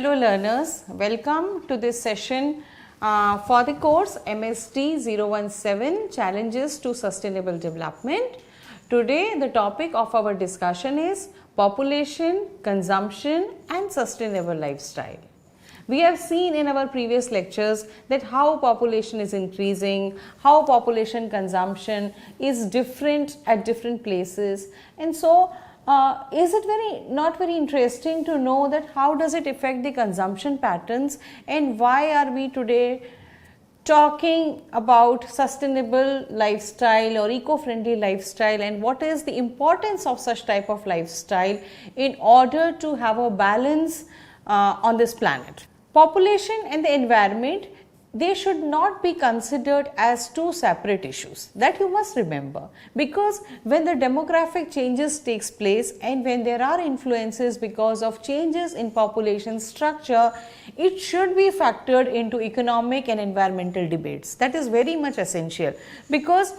Hello learners, welcome to this session for the course MST 017 Challenges to Sustainable Development. Today the topic of our discussion is population, consumption and sustainable lifestyle. We have seen in our previous lectures that how population is increasing, how population consumption is different at different places, and so is it not very interesting to know that how does it affect the consumption patterns and why are we today talking about sustainable lifestyle or eco-friendly lifestyle, and what is the importance of such type of lifestyle in order to have a balance on this planet. Population and the environment, they should not be considered as two separate issues, that you must remember, because when the demographic changes takes place and when there are influences because of changes in population structure, it should be factored into economic and environmental debates. That is very much essential, because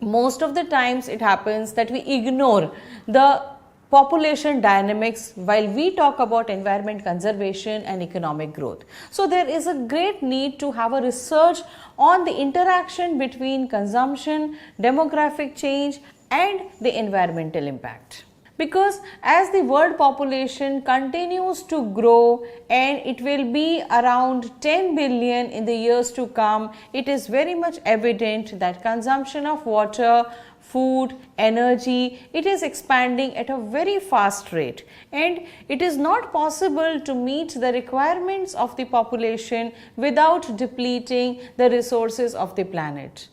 most of the times it happens that we ignore the population dynamics while we talk about environment conservation and economic growth. So there is a great need to have a research on the interaction between consumption, demographic change and the environmental impact. Because as the world population continues to grow and it will be around 10 billion in the years to come, it is very much evident that consumption of water, food, energy, it is expanding at a very fast rate, and it is not possible to meet the requirements of the population without depleting the resources of the planet.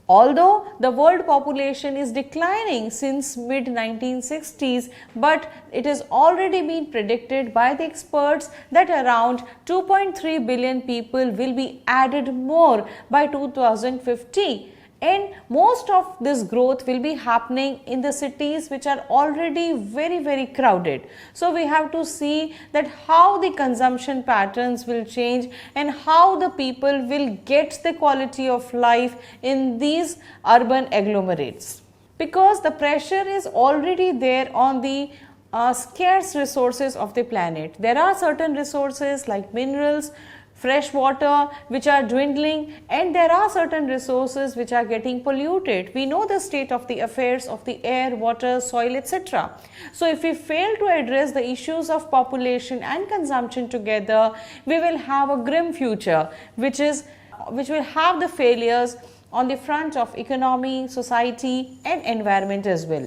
Although the world population is declining since mid 1960s, but it has already been predicted by the experts that around 2.3 billion people will be added more by 2050. And most of this growth will be happening in the cities which are already very crowded. So we have to see that how the consumption patterns will change and how the people will get the quality of life in these urban agglomerates. Because the pressure is already there on the scarce resources of the planet. There are certain resources like minerals, fresh water which are dwindling, and there are certain resources which are getting polluted. We know the state of the affairs of the air, water, soil, etc. So if we fail to address the issues of population and consumption together, we will have a grim future which will have the failures on the front of economy, society and environment as well.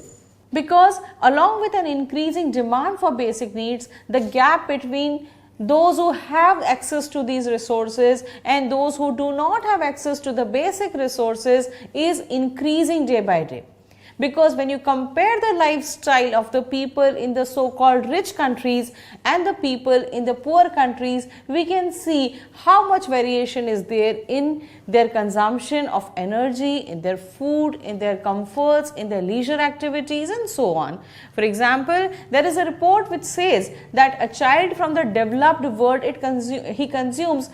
Because along with an increasing demand for basic needs, the gap between those who have access to these resources and those who do not have access to the basic resources is increasing day by day. Because when you compare the lifestyle of the people in the so-called rich countries and the people in the poor countries, we can see how much variation is there in their consumption of energy, in their food, in their comforts, in their leisure activities and so on. For example, there is a report which says that a child from the developed world, he consumes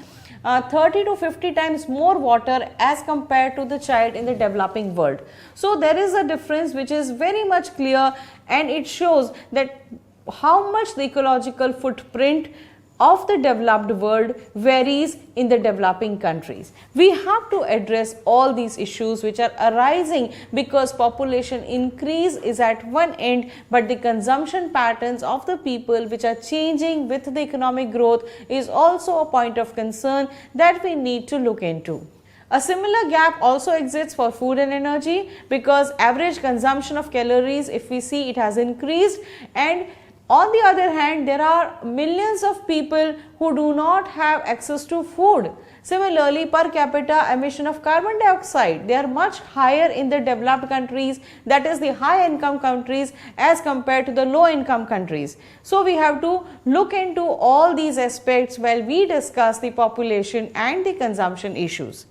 30 to 50 times more water as compared to the child in the developing world. So there is a difference which is very much clear, and it shows that how much the ecological footprint of the developed world varies in the developing countries. We have to address all these issues which are arising because population increase is at one end, but the consumption patterns of the people which are changing with the economic growth is also a point of concern that we need to look into. A similar gap also exists for food and energy, because average consumption of calories, if we see, it has increased, and on the other hand, there are millions of people who do not have access to food. Similarly, per capita emission of carbon dioxide, they are much higher in the developed countries, that is the high income countries, as compared to the low income countries. So we have to look into all these aspects while we discuss the population and the consumption issues.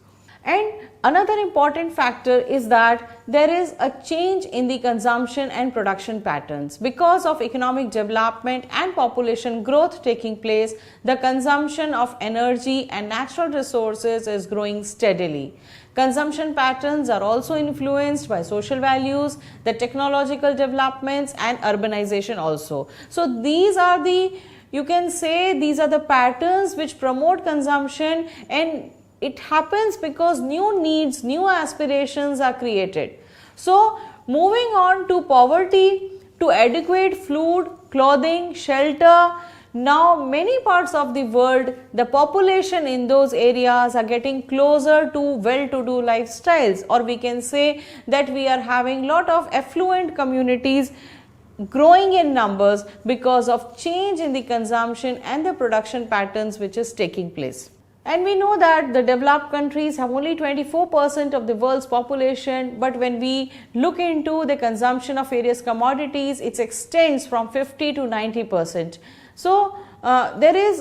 And another important factor is that there is a change in the consumption and production patterns. Because of economic development and population growth taking place, the consumption of energy and natural resources is growing steadily. Consumption patterns are also influenced by social values, the technological developments and urbanization also. So these are the you can say these are the patterns which promote consumption, and it happens because new needs, new aspirations are created. So moving on to poverty, to adequate food, clothing, shelter. Now many parts of the world, the population in those areas are getting closer to well-to-do lifestyles, or we can say that we are having lot of affluent communities growing in numbers because of change in the consumption and the production patterns which is taking place. And we know that the developed countries have only 24% of the world's population, but when we look into the consumption of various commodities, it extends from 50 to 90%. So there is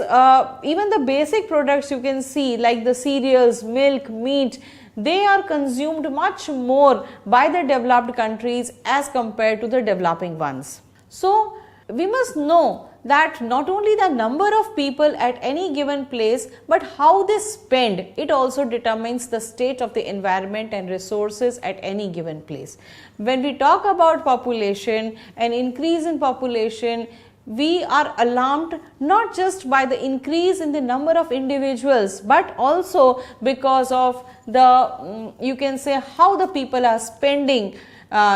even the basic products you can see, like the cereals, milk, meat, they are consumed much more by the developed countries as compared to the developing ones. So we must know that not only the number of people at any given place, but how they spend, it also determines the state of the environment and resources at any given place. When we talk about population, an increase in population, we are alarmed not just by the increase in the number of individuals, but also because of the, you can say, how the people are spending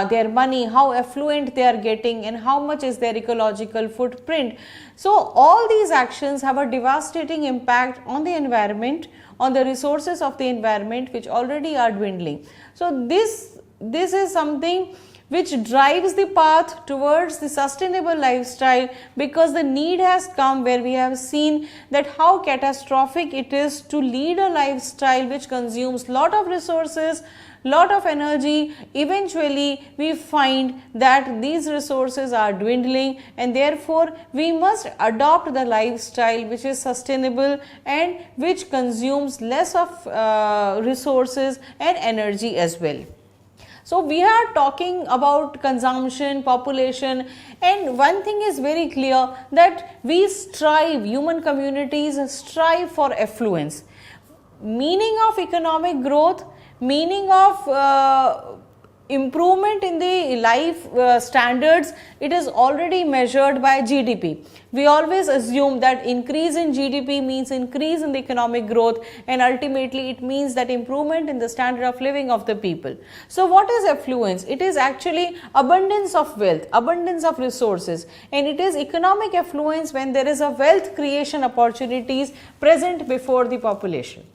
their money, how affluent they are getting, and how much is their ecological footprint. So all these actions have a devastating impact on the environment, on the resources of the environment, which already are dwindling. So this is something which drives the path towards the sustainable lifestyle, because the need has come where we have seen that how catastrophic it is to lead a lifestyle which consumes lot of resources, lot of energy. Eventually we find that these resources are dwindling, and therefore we must adopt the lifestyle which is sustainable and which consumes less of resources and energy as well. So we are talking about consumption, population, and one thing is very clear, that we strive, human communities strive for affluence. Meaning of economic growth, meaning of improvement in the life standards, it is already measured by GDP. We always assume that increase in GDP means increase in the economic growth, and ultimately it means that improvement in the standard of living of the people. So what is affluence? It is actually abundance of wealth, abundance of resources, and it is economic affluence when there is a wealth creation opportunities present before the population.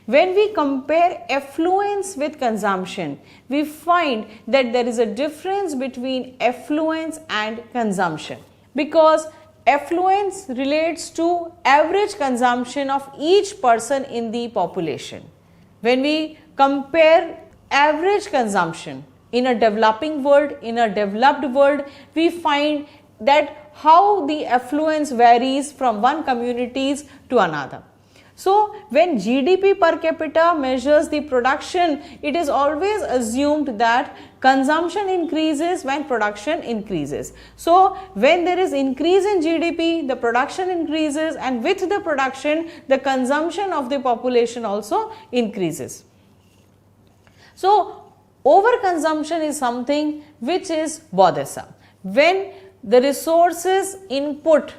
When we compare affluence with consumption, we find that there is a difference between affluence and consumption, because affluence relates to average consumption of each person in the population. When we compare average consumption in a developing world, in a developed world, we find that how the affluence varies from one communities to another. So when GDP per capita measures the production, it is always assumed that consumption increases when production increases. So when there is increase in GDP, the production increases, and with the production, the consumption of the population also increases. So overconsumption is something which is bothersome. When the resources input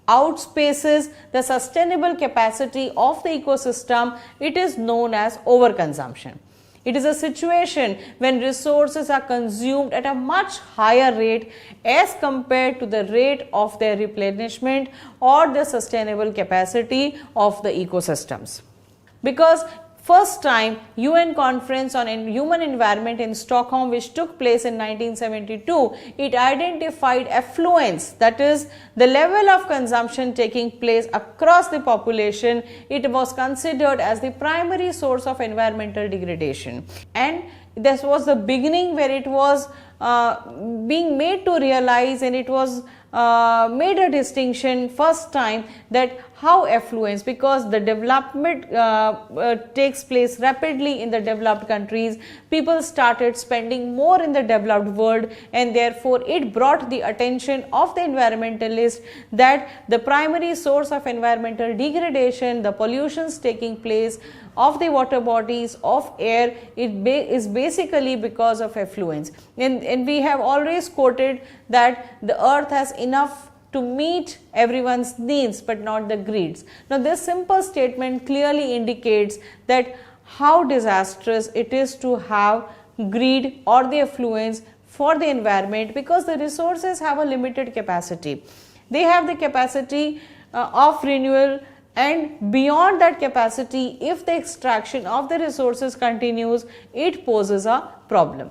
outspaces the sustainable capacity of the ecosystem, it is known as overconsumption. It is a situation when resources are consumed at a much higher rate as compared to the rate of their replenishment or the sustainable capacity of the ecosystems. Because first time UN conference on human environment in Stockholm, which took place in 1972, it identified affluence, that is the level of consumption taking place across the population. It was considered as the primary source of environmental degradation, and this was the beginning where it was being made to realize, and it was made a distinction first time that how affluence, because the development takes place rapidly in the developed countries, people started spending more in the developed world, and therefore it brought the attention of the environmentalists that the primary source of environmental degradation, the pollutions taking place of the water bodies, of air, is basically because of affluence. And we have always quoted that the earth has enough to meet everyone's needs but not the greeds. Now this simple statement clearly indicates that how disastrous it is to have greed or the affluence for the environment, because the resources have a limited capacity. They have the capacity of renewal, and beyond that capacity, if the extraction of the resources continues, it poses a problem.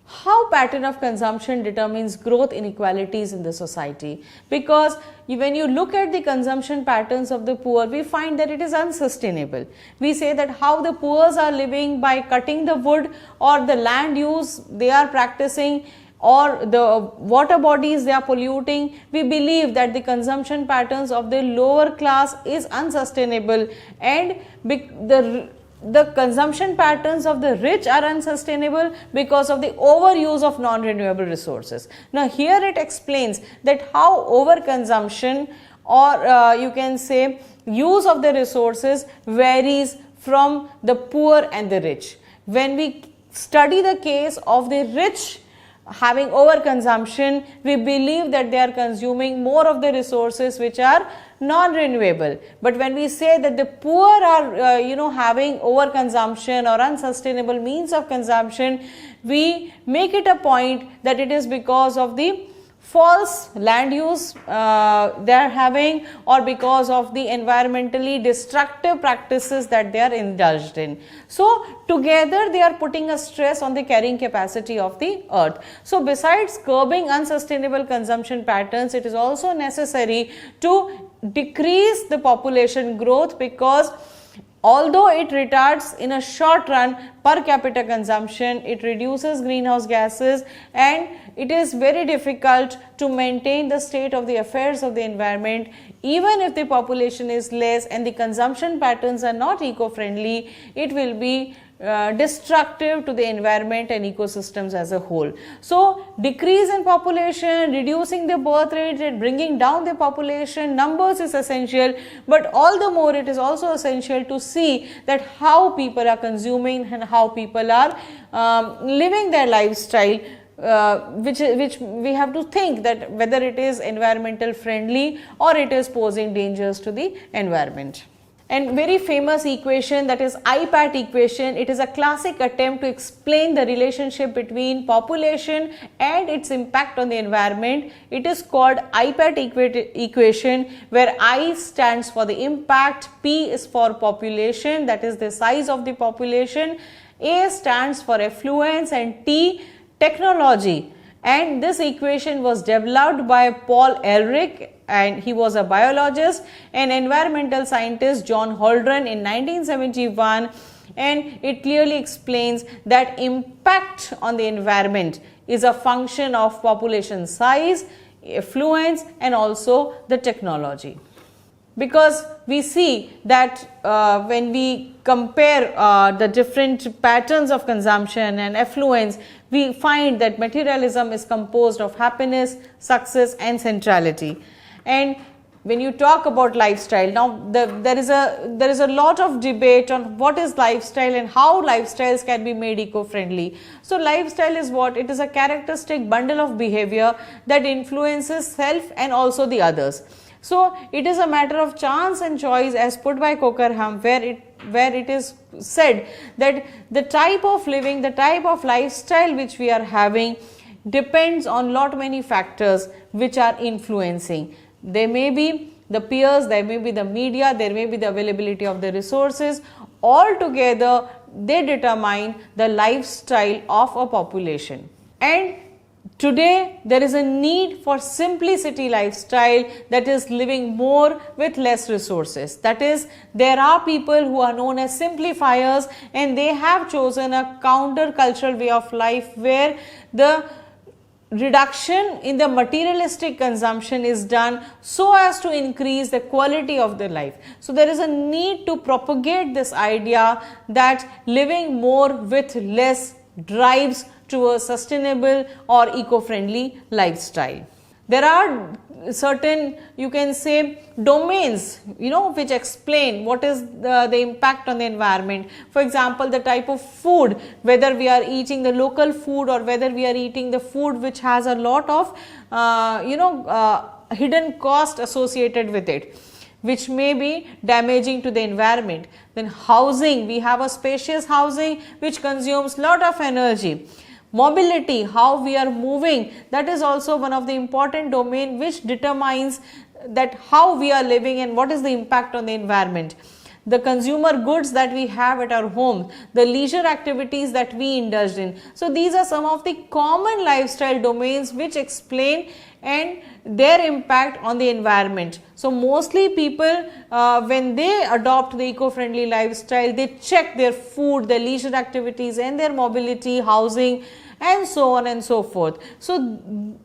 How pattern of consumption determines growth inequalities in the society? Because when you look at the consumption patterns of the poor, we find that it is unsustainable. We say that how the poor are living by cutting the wood or the land use they are practicing, or the water bodies they are polluting. We believe that the consumption patterns of the lower class is unsustainable, and the consumption patterns of the rich are unsustainable because of the overuse of non-renewable resources. Now here it explains that how overconsumption, or you can say use of the resources, varies from the poor and the rich. When we study the case of the rich having overconsumption, we believe that they are consuming more of the resources which are non-renewable. But when we say that the poor are having overconsumption or unsustainable means of consumption, we make it a point that it is because of the false land use they are having, or because of the environmentally destructive practices that they are indulged in. So together they are putting a stress on the carrying capacity of the earth. So besides curbing unsustainable consumption patterns, it is also necessary to decrease the population growth, because although it retards in a short run per capita consumption, it reduces greenhouse gases, and it is very difficult to maintain the state of the affairs of the environment. Even if the population is less and the consumption patterns are not eco-friendly, it will be destructive to the environment and ecosystems as a whole. So decrease in population, reducing the birth rate and bringing down the population numbers is essential, but all the more it is also essential to see that how people are consuming and how people are living their lifestyle, which we have to think that whether it is environmental friendly or it is posing dangers to the environment. And very famous equation, that is IPAT equation, it is a classic attempt to explain the relationship between population and its impact on the environment. It is called IPAT equation, where I stands for the impact, P is for population, that is the size of the population, A stands for affluence, and T technology. And this equation was developed by Paul Ehrlich, and he was a biologist and environmental scientist, John Holdren, in 1971, and it clearly explains that impact on the environment is a function of population size, affluence, and also the technology. Because we see that when we compare the different patterns of consumption and affluence, we find that materialism is composed of happiness, success, and centrality. And when you talk about lifestyle, now there is a lot of debate on what is lifestyle and how lifestyles can be made eco-friendly. So lifestyle is what? It is a characteristic bundle of behavior that influences self and also the others. So it is a matter of chance and choice, as put by Cockerham, where it is said that the type of living, the type of lifestyle which we are having depends on lot many factors which are influencing. There may be the peers, there may be the media, there may be the availability of the resources. All together they determine the lifestyle of a population. And today there is a need for simplicity lifestyle, that is living more with less resources. That is, there are people who are known as simplifiers, and they have chosen a counter-cultural way of life where the reduction in the materialistic consumption is done so as to increase the quality of their life. So there is a need to propagate this idea that living more with less drives to a sustainable or eco-friendly lifestyle. There are certain, you can say, domains, which explain what is the impact on the environment. For example, the type of food, whether we are eating the local food or whether we are eating the food which has a lot of hidden cost associated with it, which may be damaging to the environment. Then housing, we have a spacious housing which consumes lot of energy. Mobility, how we are moving, that is also one of the important domain which determines that how we are living and what is the impact on the environment. The consumer goods that we have at our home, the leisure activities that we indulge in. So these are some of the common lifestyle domains which explain and their impact on the environment. So mostly people when they adopt the eco-friendly lifestyle, they check their food, their leisure activities and their mobility, housing and so on and so forth. So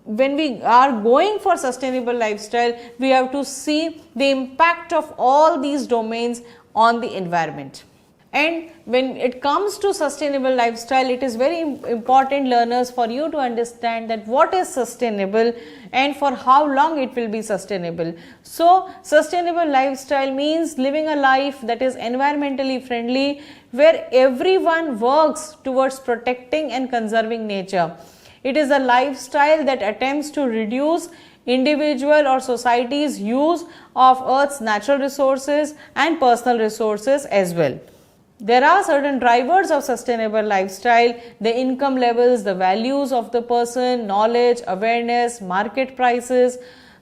when we are going for sustainable lifestyle, we have to see the impact of all these domains on the environment. And when it comes to sustainable lifestyle, it is very important, learners, for you to understand that what is sustainable and for how long it will be sustainable. So sustainable lifestyle means living a life that is environmentally friendly, where everyone works towards protecting and conserving nature. It is a lifestyle that attempts to reduce individual or society's use of Earth's natural resources and personal resources as well. There are certain drivers of sustainable lifestyle: the income levels, the values of the person, knowledge, awareness, market prices,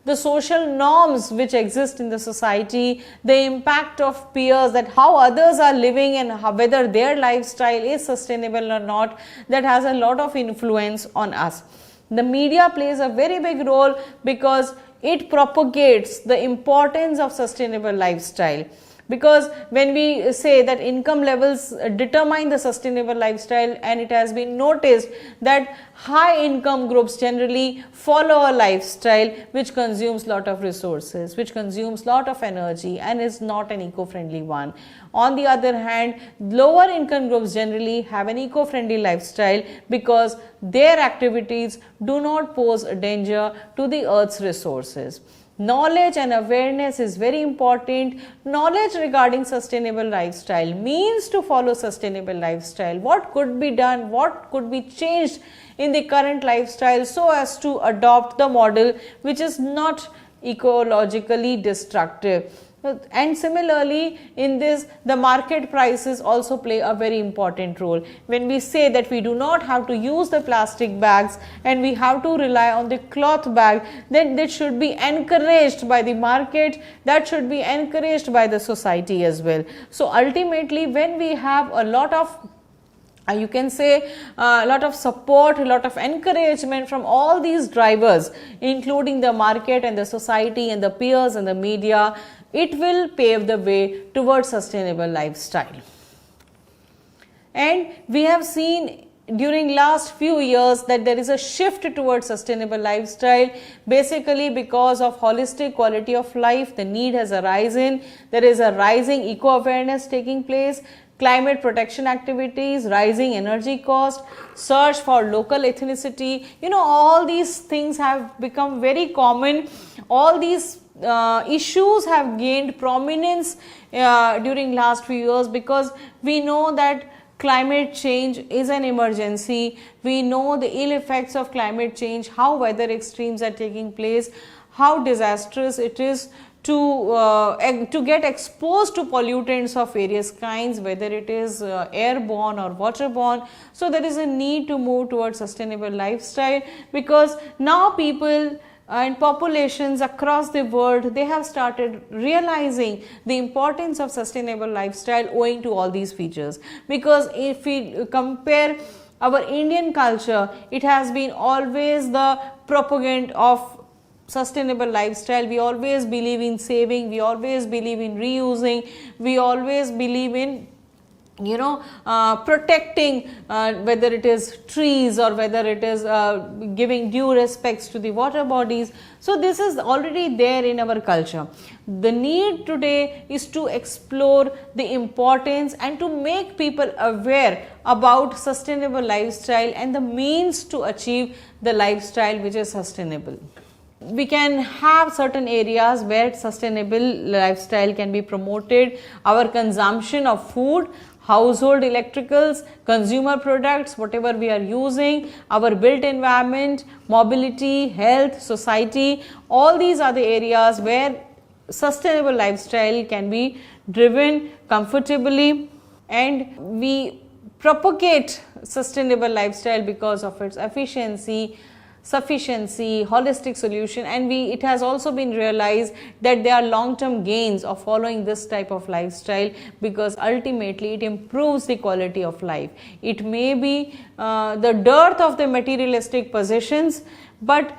the social norms which exist in the society, the impact of peers, that how others are living and whether their lifestyle is sustainable or not, that has a lot of influence on us. The media plays a very big role because it propagates the importance of sustainable lifestyle. Because when we say that income levels determine the sustainable lifestyle, and it has been noticed that high income groups generally follow a lifestyle which consumes lot of resources, which consumes lot of energy and is not an eco-friendly one. On the other hand, lower income groups generally have an eco-friendly lifestyle because their activities do not pose a danger to the earth's resources. Knowledge and awareness is very important. Knowledge regarding sustainable lifestyle means to follow sustainable lifestyle. What could be done, what could be changed in the current lifestyle so as to adopt the model which is not ecologically destructive. And similarly, in this, the market prices also play a very important role. When we say that we do not have to use the plastic bags and we have to rely on the cloth bag, then that should be encouraged by the market, that should be encouraged by the society as well. So ultimately, when we have a lot of you can say a lot of support, a lot of encouragement from all these drivers, including the market and the society and the peers and the media, it will pave the way towards sustainable lifestyle. And we have seen during last few years that there is a shift towards sustainable lifestyle, basically because of holistic quality of life. The need has arisen, there is a rising eco-awareness taking place, climate protection activities, rising energy cost, search for local ethnicity. All these things have become very common. All these issues have gained prominence during last few years, because we know that climate change is an emergency. We know the ill effects of climate change, how weather extremes are taking place, how disastrous it is to get exposed to pollutants of various kinds, whether it is airborne or waterborne. So there is a need to move towards sustainable lifestyle, because now people and populations across the world, they have started realizing the importance of sustainable lifestyle owing to all these features. Because if we compare our Indian culture, it has been always the propaganda of sustainable lifestyle. We always believe in saving, we always believe in reusing, we always believe in protecting, whether it is trees or whether it is giving due respects to the water bodies. So this is already there in our culture. The need today is to explore the importance and to make people aware about sustainable lifestyle and the means to achieve the lifestyle which is sustainable. We can have certain areas where sustainable lifestyle can be promoted. Our consumption of food, household electricals, consumer products, whatever we are using, our built environment, mobility, health, society, all these are the areas where sustainable lifestyle can be driven comfortably, and we propagate sustainable lifestyle because of its efficiency, sufficiency, holistic solution, and it has also been realized that there are long term gains of following this type of lifestyle, because ultimately it improves the quality of life. It may be the dearth of the materialistic possessions, but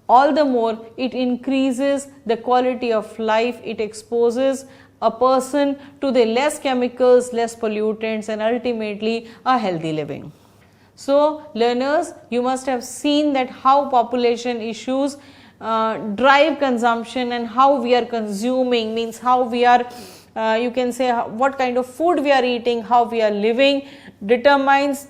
all the more it increases the quality of life. It exposes a person to the less chemicals, less pollutants, and ultimately a healthy living. So learners, you must have seen that how population issues drive consumption, and how we are consuming, means how we are you can say what kind of food we are eating, how we are living, determines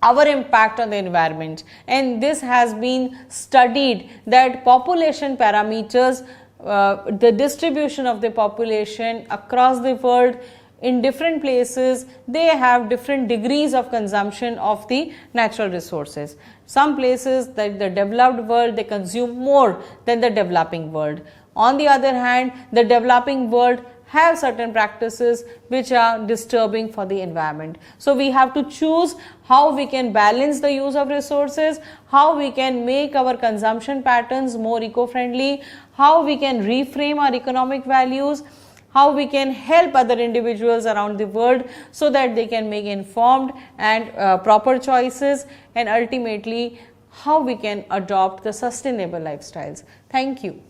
our impact on the environment. And this has been studied that population parameters, the distribution of the population across the world in different places, they have different degrees of consumption of the natural resources. Some places, like the developed world, they consume more than the developing world. On the other hand, the developing world have certain practices which are disturbing for the environment. So we have to choose how we can balance the use of resources, how we can make our consumption patterns more eco-friendly, how we can reframe our economic values, how we can help other individuals around the world so that they can make informed and proper choices, and ultimately how we can adopt the sustainable lifestyles. Thank you.